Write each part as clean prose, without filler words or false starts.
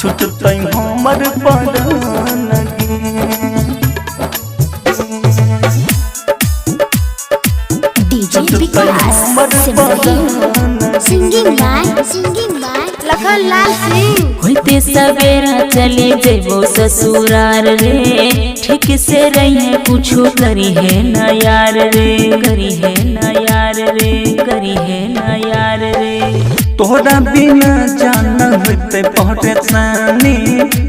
छुटतै हमर परानगी। DJ Vikas singing by Lakhan Lal Singh. होते सवेरा चले जेबो ससुरार रे, ठीक से रही कुछो करी है ना यार रे, करी है ना यार रे, करी है ना यार रे। तोहरा बिना जान होते परेशानी,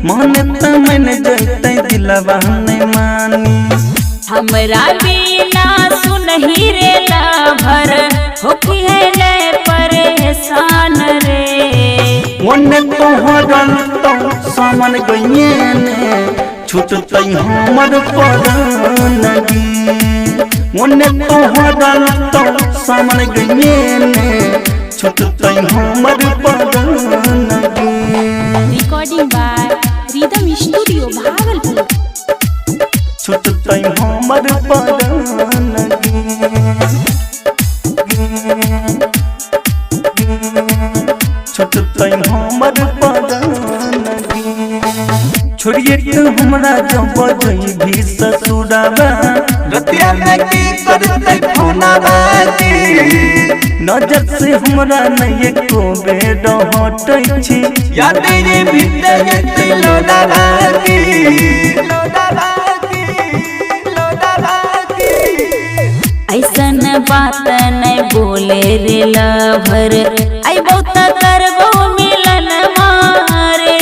मन तमन जैते दिलवा नहीं मानी। हमरा बिना सुनही रे लाभर होखी है ले परेशान रे। ओने तोहरल तो सामन गइए ने, छुटतै हमर परानगी। ओने तोहरल तो सामन गइए ने, छुटतै हमर परानगी। Recording by rhythm studio Bhagalpur. छुटतै हमर परानगी। छुटतै हमर परानगी। छोड़िए के हमरा जब जइभी ससुराबा, रतिया में की करतै फोनाबा जी। नजर से हमरा नहीं एको बेर हटै छी, याद रे भीतर लोडाबा की, लोडाबा की, लोडाबा की। ऐसन बात नहीं बोले रे लभर, आई बहुत करबो मिलन मारे।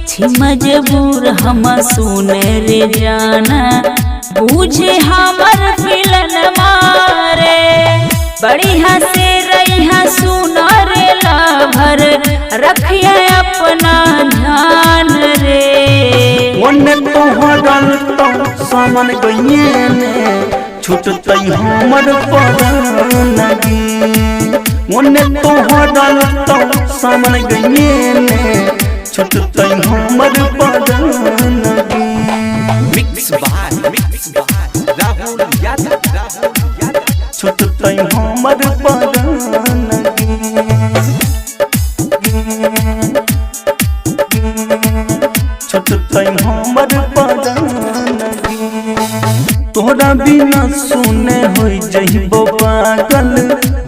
छी मजबूर हम सुन रे जाना, बूझे हमर फिलन मारे। बड़ी हंसे रही सुन रे लभर, रखिए अपना ध्यान रे। ओने तोहरल तो सामन गइए ने, छुटतै हमर परानगी। ओने तोहरल तो सामन गइए ने, छुटतै हमर परानगी। Mix by Rahul Yadav. छुटतै हमर परानगी। छुटतै हमर परानगी। तोहरा बिना सुने होई जइबो पागल,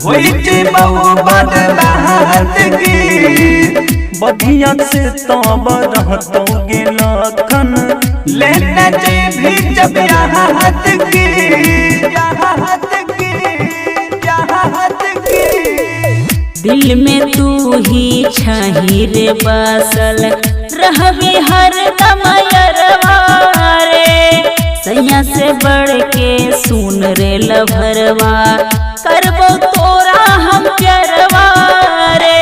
होई जइबो बदलाहतगी। बढ़िया से तब रहतो गेलखन, लेने जेभी जब याहतगी, याहतगी, याहतगी। दिल में तू ही छही रे बसल, रहबी हरदम यरवारे। सैया से बढ़ के सुन रे लभरवा, करबो तोरा हम प्यारवा रे।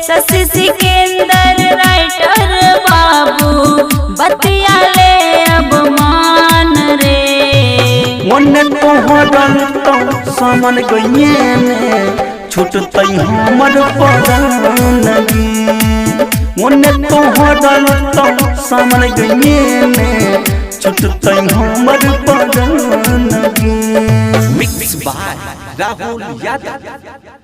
शशि सिकंदर राइटर बाबू, बतिया ले अब मान रे। ओने तोहरल तो सामन गइए ने, छुटतै हमर परानगी। ओने तोहरल तो सामन गइए ने, छुटतै हमर परानगी। Mix by Rahul Yadav.